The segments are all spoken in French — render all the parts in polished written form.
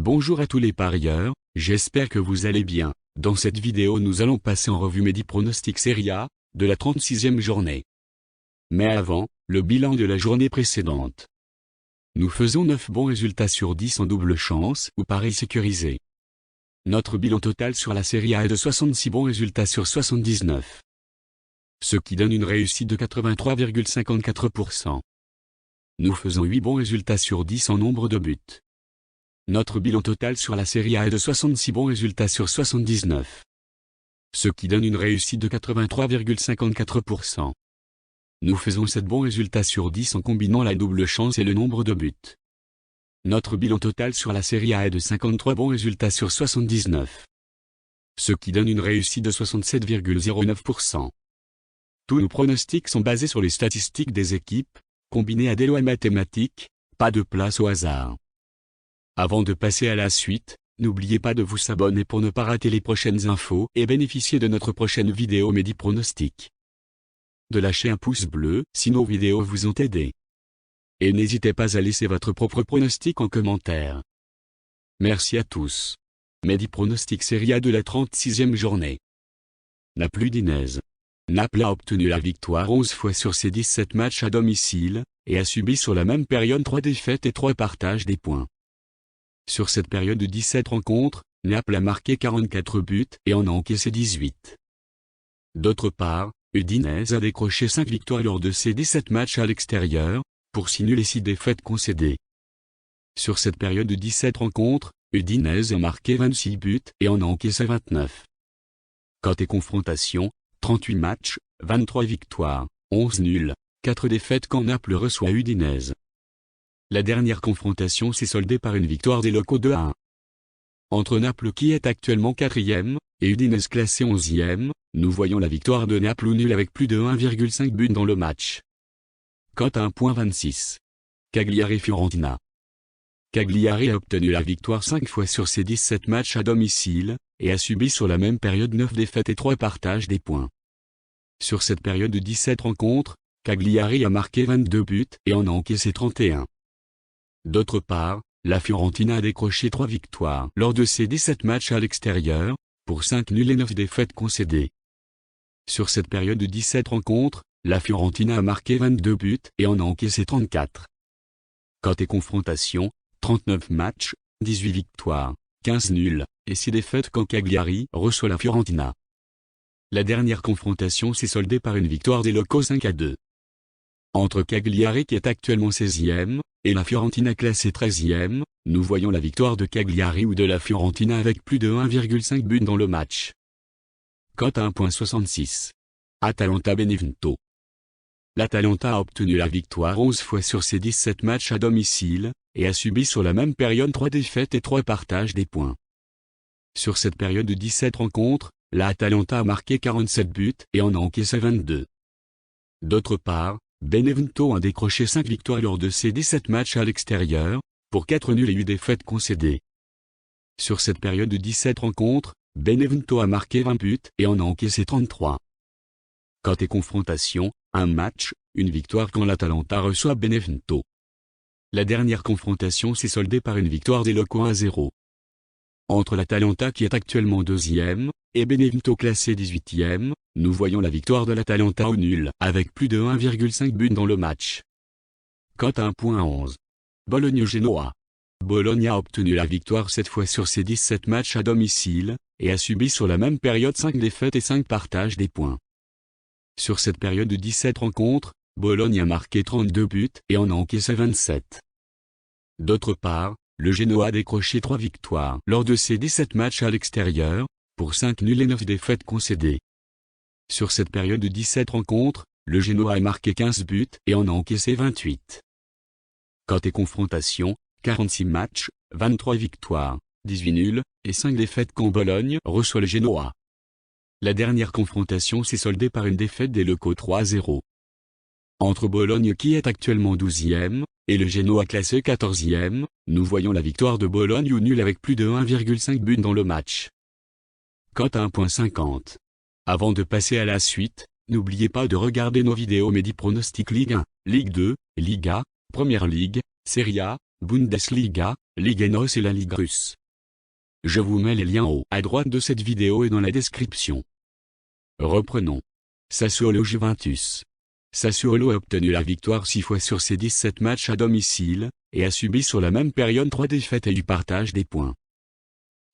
Bonjour à tous les parieurs, j'espère que vous allez bien. Dans cette vidéo nous allons passer en revue mes 10 pronostics Serie A, de la 36e journée. Mais avant, le bilan de la journée précédente. Nous faisons 9 bons résultats sur 10 en double chance ou paris sécurisé. Notre bilan total sur la Serie A est de 66 bons résultats sur 79. Ce qui donne une réussite de 83,54%. Nous faisons 8 bons résultats sur 10 en nombre de buts. Notre bilan total sur la Serie A est de 66 bons résultats sur 79. Ce qui donne une réussite de 83,54%. Nous faisons 7 bons résultats sur 10 en combinant la double chance et le nombre de buts. Notre bilan total sur la Serie A est de 53 bons résultats sur 79. Ce qui donne une réussite de 67,09%. Tous nos pronostics sont basés sur les statistiques des équipes, combinées à des lois mathématiques, pas de place au hasard. Avant de passer à la suite, n'oubliez pas de vous abonner pour ne pas rater les prochaines infos et bénéficier de notre prochaine vidéo Medi Pronostic. De lâcher un pouce bleu si nos vidéos vous ont aidé. Et n'hésitez pas à laisser votre propre pronostic en commentaire. Merci à tous. Medi Pronostic Serie A de la 36e journée. Naples Udinese. Naples a obtenu la victoire 11 fois sur ses 17 matchs à domicile, et a subi sur la même période 3 défaites et 3 partages des points. Sur cette période de 17 rencontres, Naples a marqué 44 buts et en a encaissé 18. D'autre part, Udinese a décroché 5 victoires lors de ses 17 matchs à l'extérieur, pour 6 nuls et 6 défaites concédées. Sur cette période de 17 rencontres, Udinese a marqué 26 buts et en a encaissé 29. Côté confrontation, 38 matchs, 23 victoires, 11 nuls, 4 défaites quand Naples reçoit Udinese. La dernière confrontation s'est soldée par une victoire des locaux 2-1. Entre Naples qui est actuellement 4e, et Udinese classé 11e, nous voyons la victoire de Naples au nul avec plus de 1,5 buts dans le match. Cote à 1,26. Cagliari-Fiorentina. Cagliari a obtenu la victoire 5 fois sur ses 17 matchs à domicile, et a subi sur la même période 9 défaites et 3 partages des points. Sur cette période de 17 rencontres, Cagliari a marqué 22 buts et en a encaissé 31. D'autre part, la Fiorentina a décroché 3 victoires lors de ses 17 matchs à l'extérieur, pour 5 nuls et 9 défaites concédées. Sur cette période de 17 rencontres, la Fiorentina a marqué 22 buts et en a encaissé 34. Côté confrontation, 39 matchs, 18 victoires, 15 nuls, et 6 défaites quand Cagliari reçoit la Fiorentina. La dernière confrontation s'est soldée par une victoire des locaux 5-2. Entre Cagliari qui est actuellement 16e, et la Fiorentina classée 13e, nous voyons la victoire de Cagliari ou de la Fiorentina avec plus de 1,5 buts dans le match. Cote à 1,66. Atalanta-Benevento. L'Atalanta a obtenu la victoire 11 fois sur ses 17 matchs à domicile, et a subi sur la même période 3 défaites et 3 partages des points. Sur cette période de 17 rencontres, l'Atalanta a marqué 47 buts et en a encaissé 22. D'autre part, Benevento a décroché 5 victoires lors de ses 17 matchs à l'extérieur, pour 4 nuls et 8 défaites concédées. Sur cette période de 17 rencontres, Benevento a marqué 20 buts et en a encaissé 33. Côté confrontation, un match, une victoire quand l'Atalanta reçoit Benevento. La dernière confrontation s'est soldée par une victoire des locaux 1-0. Entre l'Atalanta qui est actuellement 2e, et Benevento classé 18e, nous voyons la victoire de l'Atalanta au nul, avec plus de 1,5 buts dans le match. Cote à 1,11. Bologne-Genoa. Bologne a obtenu la victoire 7 fois sur ses 17 matchs à domicile, et a subi sur la même période 5 défaites et 5 partages des points. Sur cette période de 17 rencontres, Bologne a marqué 32 buts et en a encaissé 27. D'autre part, le Genoa a décroché 3 victoires lors de ses 17 matchs à l'extérieur, pour 5 nuls et 9 défaites concédées. Sur cette période de 17 rencontres, le Genoa a marqué 15 buts et en a encaissé 28. Côté confrontation, 46 matchs, 23 victoires, 18 nuls, et 5 défaites quand Bologne reçoit le Genoa. La dernière confrontation s'est soldée par une défaite des locaux 3-0. Entre Bologne qui est actuellement 12e, et le Genoa classé 14e, nous voyons la victoire de Bologne au nul avec plus de 1,5 buts dans le match. Cote à 1,50. Avant de passer à la suite, n'oubliez pas de regarder nos vidéos Medi Pronostic Ligue 1, Ligue 2, Liga, Première Ligue, Serie A, Bundesliga, Ligue NOS et la Ligue russe. Je vous mets les liens en haut à droite de cette vidéo et dans la description. Reprenons. Sassuolo Juventus. Sassuolo a obtenu la victoire 6 fois sur ses 17 matchs à domicile, et a subi sur la même période 3 défaites et du partage des points.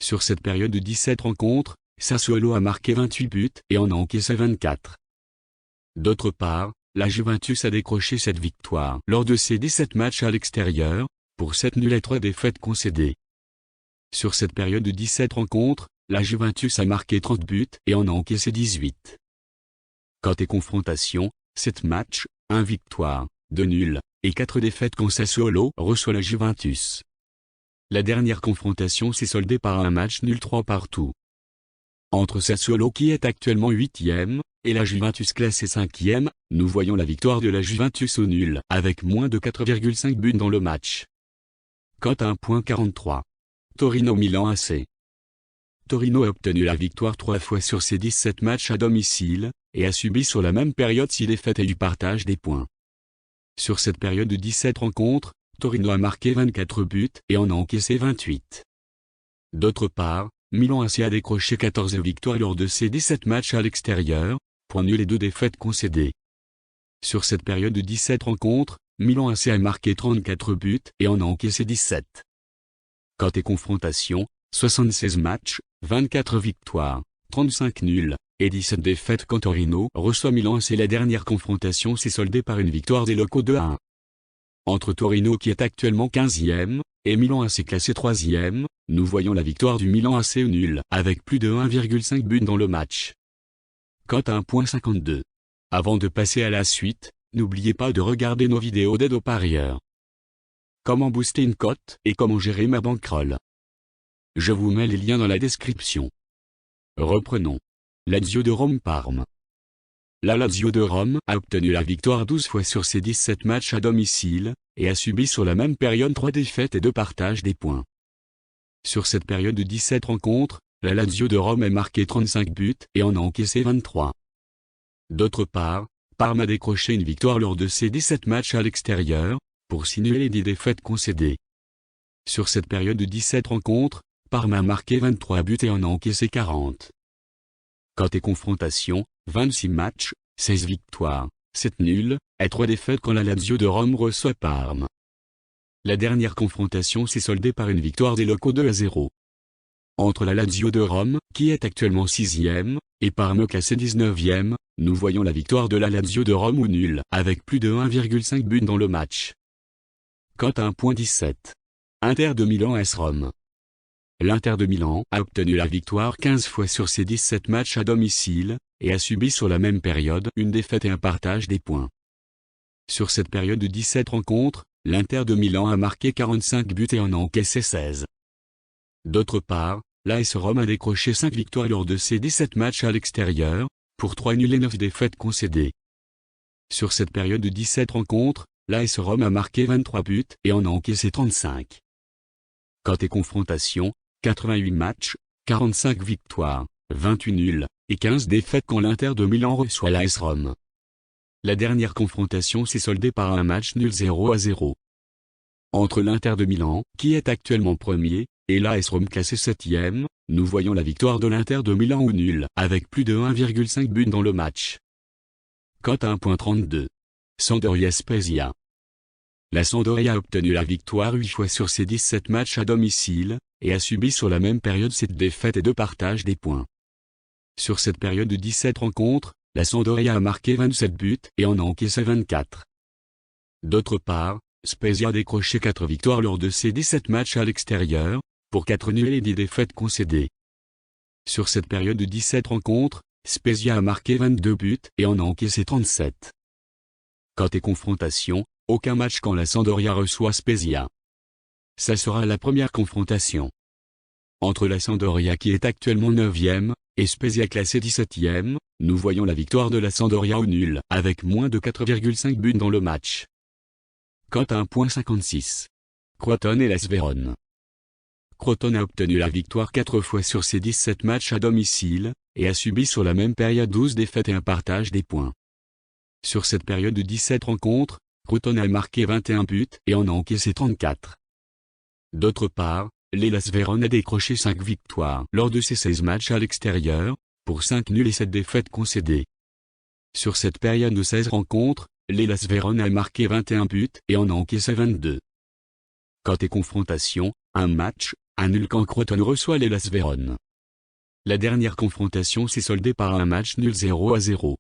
Sur cette période de 17 rencontres, Sassuolo a marqué 28 buts et en a encaissé 24. D'autre part, la Juventus a décroché cette victoire lors de ses 17 matchs à l'extérieur, pour 7 nuls et 3 défaites concédées. Sur cette période de 17 rencontres, la Juventus a marqué 30 buts et en a encaissé 18. Côté confrontation, 7 matchs, 1 victoire, 2 nuls, et 4 défaites quand Sassuolo reçoit la Juventus. La dernière confrontation s'est soldée par un match nul 3 partout. Entre Sassuolo qui est actuellement 8e, et la Juventus classée 5e, nous voyons la victoire de la Juventus au nul, avec moins de 4,5 buts dans le match. Cote 1.43. Torino-Milan AC. Torino a obtenu la victoire 3 fois sur ses 17 matchs à domicile, et a subi sur la même période 6 défaites et du partage des points. Sur cette période de 17 rencontres, Torino a marqué 24 buts et en a encaissé 28. D'autre part, Milan AC a décroché 14 victoires lors de ses 17 matchs à l'extérieur, points nuls et 2 défaites concédées. Sur cette période de 17 rencontres, Milan AC a marqué 34 buts et en a encaissé 17. Côté confrontation, 76 matchs, 24 victoires, 35 nuls, et 17 défaites quand Torino reçoit Milan AC. La dernière confrontation s'est soldée par une victoire des locaux 2-1. Entre Torino qui est actuellement 15e, et Milan AC classé 3e, nous voyons la victoire du Milan AC au nul, avec plus de 1,5 buts dans le match. Cote 1.52. Avant de passer à la suite, n'oubliez pas de regarder nos vidéos d'aide aux parieurs. Comment booster une cote et comment gérer ma bankroll. Je vous mets les liens dans la description. Reprenons. Lazio de Rome-Parme. La Lazio de Rome a obtenu la victoire 12 fois sur ses 17 matchs à domicile, et a subi sur la même période 3 défaites et 2 partages des points. Sur cette période de 17 rencontres, la Lazio de Rome a marqué 35 buts et en a encaissé 23. D'autre part, Parme a décroché une victoire lors de ses 17 matchs à l'extérieur, pour 6 nuls et 10 défaites concédées. Sur cette période de 17 rencontres, Parme a marqué 23 buts et en a encaissé 40. Côté confrontation, 26 matchs, 16 victoires, 7 nuls, et 3 défaites quand la Lazio de Rome reçoit Parme. La dernière confrontation s'est soldée par une victoire des locaux 2-0. Entre la Lazio de Rome, qui est actuellement 6e, et Parme classé 19e, nous voyons la victoire de la Lazio de Rome au nul, avec plus de 1,5 buts dans le match. Cote 1.17. Inter de Milan AS Rome. L'Inter de Milan a obtenu la victoire 15 fois sur ses 17 matchs à domicile, et a subi sur la même période une défaite et un partage des points. Sur cette période de 17 rencontres, l'Inter de Milan a marqué 45 buts et en a encaissé 16. D'autre part, l'AS Rome a décroché 5 victoires lors de ses 17 matchs à l'extérieur, pour 3 nuls et 9 défaites concédées. Sur cette période de 17 rencontres, l'AS Rome a marqué 23 buts et en a encaissé 35. Côté confrontation, 88 matchs, 45 victoires, 28 nuls, et 15 défaites quand l'Inter de Milan reçoit l'AS Rome. La dernière confrontation s'est soldée par un match nul 0-0. Entre l'Inter de Milan, qui est actuellement premier, et l'AS Rome classé 7e, nous voyons la victoire de l'Inter de Milan au nul, avec plus de 1,5 buts dans le match. Cote 1.32. Sampdoria Spezia. La Sampdoria a obtenu la victoire 8 fois sur ses 17 matchs à domicile, et a subi sur la même période 7 défaites et 2 partages des points. Sur cette période de 17 rencontres, la Sampdoria a marqué 27 buts et en a encaissé 24. D'autre part, Spezia a décroché 4 victoires lors de ses 17 matchs à l'extérieur, pour 4 nuls et 10 défaites concédées. Sur cette période de 17 rencontres, Spezia a marqué 22 buts et en a encaissé 37. Côté confrontation, aucun match quand la Sampdoria reçoit Spezia. Ça sera la première confrontation. Entre la Sampdoria qui est actuellement 9e, et Spezia classé 17e, nous voyons la victoire de la Sampdoria au nul, avec moins de 4,5 buts dans le match. Cote 1.56. Crotone et l'AS Vérone. Crotone a obtenu la victoire 4 fois sur ses 17 matchs à domicile, et a subi sur la même période 12 défaites et un partage des points. Sur cette période de 17 rencontres, Crotone a marqué 21 buts et en a encaissé 34. D'autre part, l'Hellas Vérone a décroché 5 victoires lors de ses 16 matchs à l'extérieur, pour 5 nuls et 7 défaites concédées. Sur cette période de 16 rencontres, l'Hellas Vérone a marqué 21 buts et en a encaissé 22. Côté confrontation, un match, un nul quand Crotone reçoit l'Hellas Vérone. La dernière confrontation s'est soldée par un match nul 0-0.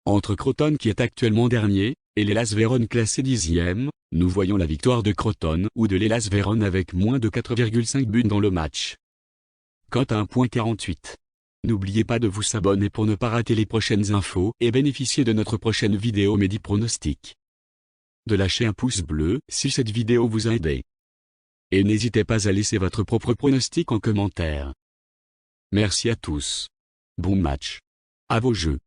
Entre Crotone qui est actuellement dernier, et l'Hellas Vérone classé 10e, nous voyons la victoire de Crotone ou de l'Hellas Vérone avec moins de 4,5 buts dans le match. Cote à 1,48. N'oubliez pas de vous abonner pour ne pas rater les prochaines infos et bénéficier de notre prochaine vidéo Medi Pronostic. De lâcher un pouce bleu si cette vidéo vous a aidé. Et n'hésitez pas à laisser votre propre pronostic en commentaire. Merci à tous. Bon match. À vos jeux.